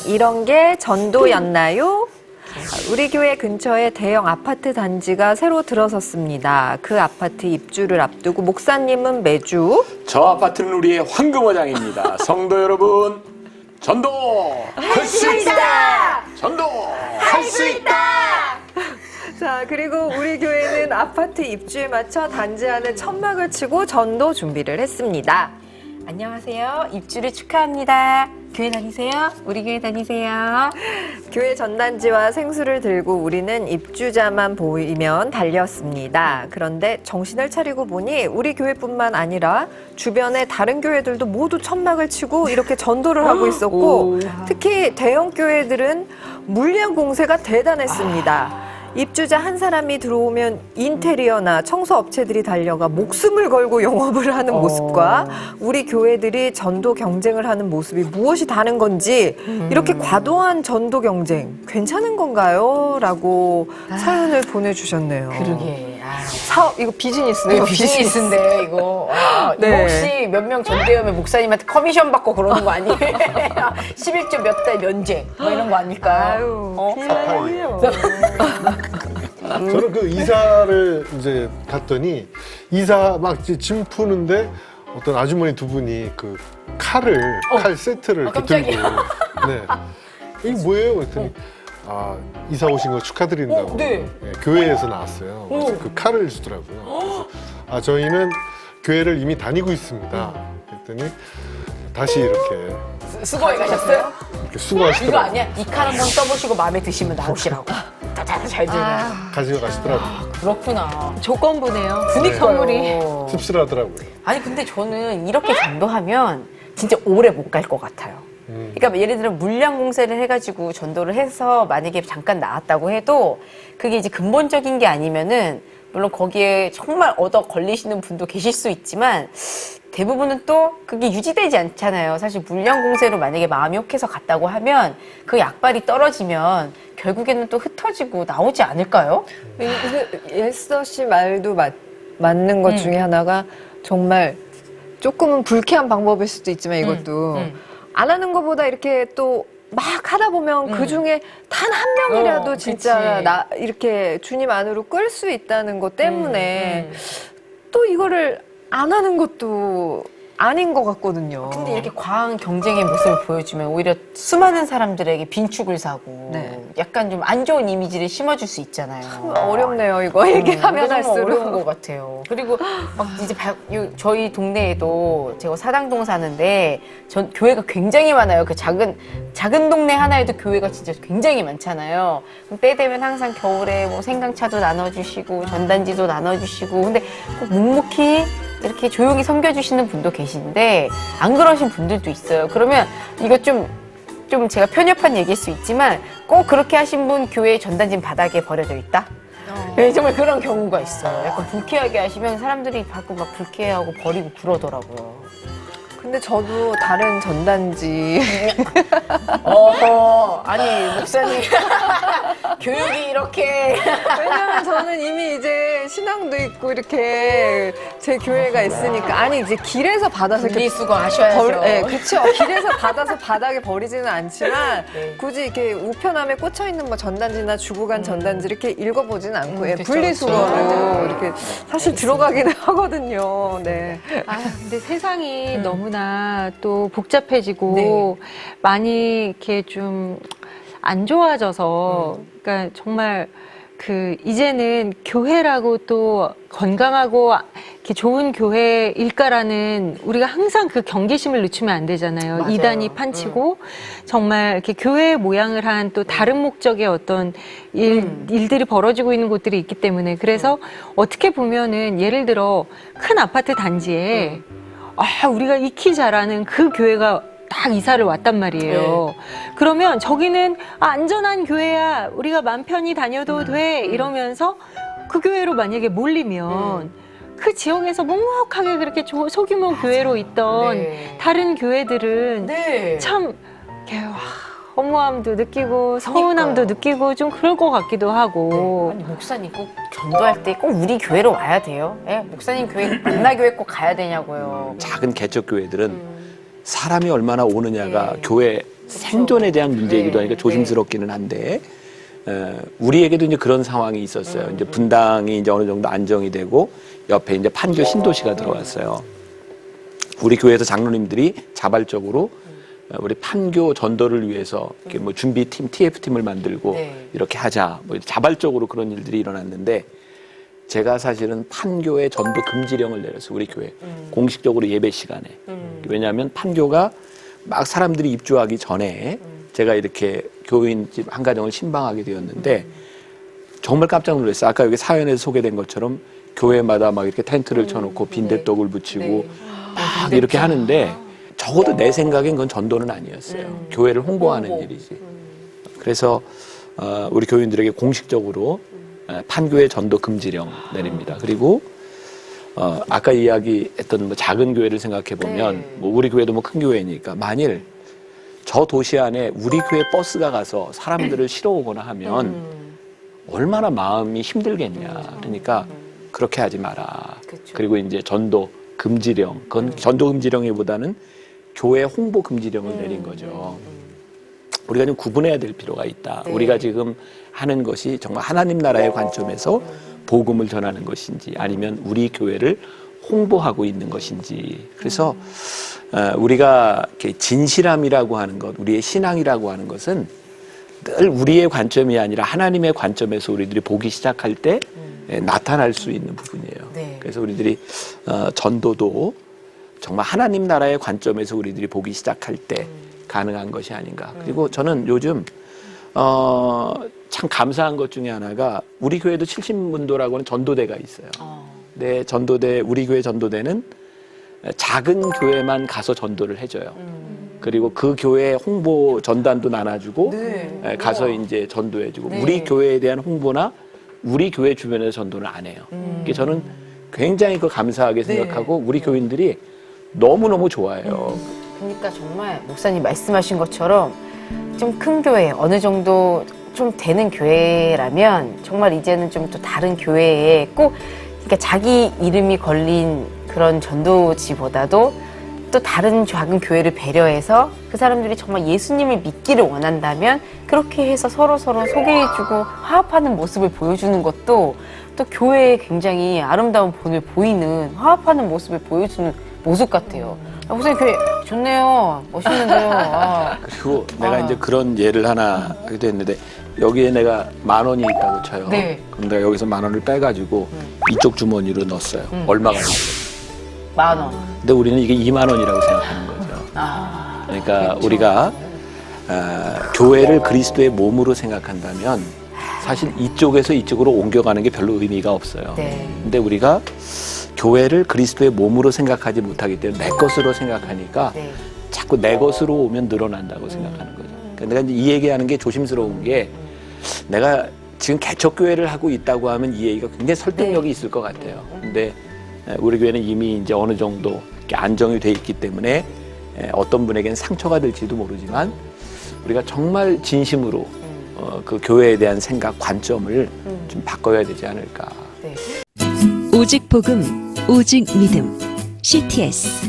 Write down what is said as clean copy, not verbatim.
이런 게 전도였나요? 우리 교회 근처에 대형 아파트 단지가 새로 들어섰습니다. 그 아파트 입주를 앞두고 목사님은 매주 저 아파트는 우리의 황금어장입니다. 성도 여러분, 전도 할 수 있다! 전도 할 수 있다! 자, 그리고 우리 교회는 아파트 입주에 맞춰 단지 안에 천막을 치고 전도 준비를 했습니다. 안녕하세요. 입주를 축하합니다. 교회 다니세요? 우리 교회 다니세요? 교회 전단지와 생수를 들고 우리는 입주자만 보이면 달렸습니다. 그런데 정신을 차리고 보니 우리 교회뿐만 아니라 주변의 다른 교회들도 모두 천막을 치고 이렇게 전도를 하고 있었고 특히 대형 교회들은 물량 공세가 대단했습니다. 입주자 한 사람이 들어오면 인테리어나 청소 업체들이 달려가 목숨을 걸고 영업을 하는 모습과 우리 교회들이 전도 경쟁을 하는 모습이 무엇이 다른 건지 이렇게 과도한 전도 경쟁 괜찮은 건가요? 라고 사연을 보내주셨네요. 그러게. 이거 비즈니스네요. 비즈니스인데 이거. 네. 이거 혹시 몇 명 전대하면 목사님한테 커미션 받고 그러는 거 아니에요? 11조 몇 달 면제 뭐 이런 거 아닐까요? 저는 그 이사를 이제 갔더니 이사 막 짐 푸는데 어떤 아주머니 두 분이 그 칼 세트를 이렇게 들고 네. 이게 뭐예요? 그랬더니 이사 오신 거 축하드린다고 네. 네, 교회에서 나왔어요. 그래서 그 칼을 주더라고요. 그래서 저희는 교회를 이미 다니고 있습니다. 그랬더니 다시 이렇게 수고해 가셨어요? 이렇게 수고하시더라고요. 이거 아니야? 이 칼 한번 써보시고 마음에 드시면 나오시라고. 잘 들면. 가지고 가시더라고요. 그렇구나. 조건부네요. 그니까요. 선물이. 씁쓸하더라고요. 아니 근데 저는 이렇게 전도하면 진짜 오래 못 갈 것 같아요. 그러니까 예를 들어 물량 공세를 해가지고 전도를 해서 만약에 잠깐 나왔다고 해도 그게 이제 근본적인 게 아니면은 물론 거기에 정말 얻어 걸리시는 분도 계실 수 있지만 대부분은 또 그게 유지되지 않잖아요. 사실 물량 공세로 만약에 마음이 혹해서 갔다고 하면 그 약발이 떨어지면 결국에는 또 흩어지고 나오지 않을까요? 예서 씨 말도 맞는 것 중에 하나가 정말 조금은 불쾌한 방법일 수도 있지만 이것도 안 하는 것보다 이렇게 또 막 하다 보면 그 중에 단 한 명이라도 진짜 그치. 이렇게 주님 안으로 끌 수 있다는 것 때문에 또 이거를 안 하는 것도 아닌 것 같거든요. 근데 이렇게 과한 경쟁의 모습을 보여주면 오히려 수많은 사람들에게 빈축을 사고 네. 약간 좀 안 좋은 이미지를 심어줄 수 있잖아요. 어렵네요, 이거 얘기하면 이거 정말 어려운 할수록. 것 같아요. 그리고 막 이제 저희 동네에도 제가 사당동 사는데 교회가 굉장히 많아요. 그 작은 동네 하나에도 교회가 진짜 굉장히 많잖아요. 그럼 때 되면 항상 겨울에 뭐 생강차도 나눠주시고 전단지도 나눠주시고 근데 꼭 묵묵히 이렇게 조용히 섬겨주시는 분도 계신데 안 그러신 분들도 있어요. 그러면 이거 좀 제가 편협한 얘기일 수 있지만 꼭 그렇게 하신 분 교회 전단지 바닥에 버려져 있다? 네, 정말 그런 경우가 있어요. 약간 불쾌하게 하시면 사람들이 자꾸 막 불쾌해하고 버리고 그러더라고요. 근데 저도 다른 전단지 아니 목사님 교육이 이렇게 왜냐면 저는 이미 이제 신앙도 있고 이렇게 제 교회가 있으니까 아니 이제 길에서 받아서 이렇게 분리수거 하셔야죠. 네, 그렇죠. 길에서 받아서 바닥에 버리지는 않지만 네. 굳이 이렇게 우편함에 꽂혀 있는 뭐 전단지나 주고 간 전단지 이렇게 읽어보진 않고 예, 그쵸, 분리수거로 그쵸. 이렇게 사실 들어가기는 하거든요. 네. 근데 세상이 너무나 또 복잡해지고 네. 많이 이렇게 좀 안 좋아져서 그러니까 정말 이제는 교회라고 또 건강하고 이렇게 좋은 교회일까라는 우리가 항상 그 경계심을 늦추면 안 되잖아요. 맞아요. 이단이 판치고 정말 이렇게 교회 모양을 한 또 다른 목적의 어떤 일들이 벌어지고 있는 곳들이 있기 때문에 그래서 어떻게 보면은 예를 들어 큰 아파트 단지에 우리가 익히 잘하는 그 교회가 딱 이사를 왔단 말이에요. 그러면 저기는 안전한 교회야. 우리가 맘 편히 다녀도 돼. 이러면서 그 교회로 만약에 몰리면 그 지역에서 묵묵하게 그렇게 소규모 교회로 있던 네. 다른 교회들은 네. 참 이렇게 허무함도 느끼고 서운함도 느끼고 좀 그럴 것 같기도 하고. 아니 목사님 꼭 전도할 때 꼭 우리 교회로 와야 돼요. 목사님 교회 만나교회 꼭 가야 되냐고요. 작은 개척 교회들은 사람이 얼마나 오느냐가 교회 생존에 대한 문제이기도 네, 하니까 조심스럽기는 한데 우리에게도 이제 그런 상황이 있었어요. 이제 분당이 이제 어느 정도 안정이 되고 옆에 이제 판교 신도시가 들어왔어요. 우리 교회에서 장로님들이 자발적으로 우리 판교 전도를 위해서 이렇게 뭐 준비팀, TF팀을 만들고 네. 이렇게 하자. 뭐 자발적으로 그런 일들이 일어났는데 제가 사실은 판교에 전도 금지령을 내렸어요. 우리 교회. 공식적으로 예배 시간에. 왜냐하면 판교가 막 사람들이 입주하기 전에 제가 이렇게 교인집 한 가정을 신방하게 되었는데 정말 깜짝 놀랐어요. 아까 여기 사연에서 소개된 것처럼 교회마다 막 이렇게 텐트를 쳐놓고 빈대떡을 붙이고 네. 막 이렇게 하는데 적어도 내 생각엔 그건 전도는 아니었어요. 교회를 홍보하는 일이지. 그래서 우리 교인들에게 공식적으로 판교의 전도 금지령 내립니다. 그리고 아까 이야기했던 뭐 작은 교회를 생각해 보면 네. 뭐 우리 교회도 뭐 큰 교회니까 만일 저 도시 안에 우리 교회 버스가 가서 사람들을 실어오거나 하면 얼마나 마음이 힘들겠냐. 그러니까 그렇게 하지 마라. 그쵸. 그리고 이제 전도 금지령, 그건 전도 금지령이보다는 교회 홍보 금지령을 내린 거죠. 우리가 좀 구분해야 될 필요가 있다. 네. 우리가 지금 하는 것이 정말 하나님 나라의 관점에서 복음을 전하는 것인지 아니면 우리 교회를 홍보하고 있는 것인지. 그래서 우리가 이렇게 진실함이라고 하는 것, 우리의 신앙이라고 하는 것은 늘 우리의 관점이 아니라 하나님의 관점에서 우리들이 보기 시작할 때 나타날 수 있는 부분이에요. 네. 그래서 우리들이 전도도 정말 하나님 나라의 관점에서 우리들이 보기 시작할 때 가능한 것이 아닌가. 그리고 저는 요즘 참 감사한 것 중에 하나가 우리 교회도 70문도라고 하는 전도대가 있어요. 네, 전도대, 우리 교회 전도대는 작은 교회만 가서 전도를 해줘요. 그리고 그 교회 홍보 전단도 나눠주고 네. 가서 이제 전도해주고 네. 우리 교회에 대한 홍보나 우리 교회 주변에서 전도는 안 해요. 그게 저는 굉장히 그 감사하게 생각하고 우리 교인들이 너무너무 좋아해요. 그러니까 정말 목사님 말씀하신 것처럼 좀 큰 교회, 어느 정도 좀 되는 교회라면 정말 이제는 좀 또 다른 교회에 꼭 그러니까 자기 이름이 걸린 그런 전도지보다도 또 다른 작은 교회를 배려해서 그 사람들이 정말 예수님을 믿기를 원한다면 그렇게 해서 서로 소개해주고 화합하는 모습을 보여주는 것도 또 교회에 굉장히 아름다운 본을 보이는 화합하는 모습을 보여주는 모습 같아요. 목사님 교회 좋네요. 멋있는데요. 아. 그리고 내가 이제 그런 예를 하나 하기도 했는데 여기에 내가 10,000원이 있다고 쳐요. 네. 그럼 내가 여기서 10,000원을 빼가지고 이쪽 주머니로 넣었어요. 얼마가 있어요? 10,000원. 근데 우리는 이게 20,000원이라고 생각하는 거죠. 아. 그러니까 우리가 교회를 그리스도의 몸으로 생각한다면 사실 이쪽에서 이쪽으로 옮겨가는 게 별로 의미가 없어요. 네. 근데 우리가 교회를 그리스도의 몸으로 생각하지 못하기 때문에 내 것으로 생각하니까 네. 자꾸 내 것으로 오면 늘어난다고 생각하는 거죠. 그러니까 내가 이제 이 얘기하는 게 조심스러운 게 내가 지금 개척교회를 하고 있다고 하면 이 얘기가 굉장히 설득력이 있을 것 같아요. 근데 우리 교회는 이미 이제 어느 정도 이렇게 안정이 돼 있기 때문에 어떤 분에게는 상처가 될지도 모르지만 우리가 정말 진심으로 그 교회에 대한 생각, 관점을 좀 바꿔야 되지 않을까. 네. 오직 복음, 오직 믿음. CTS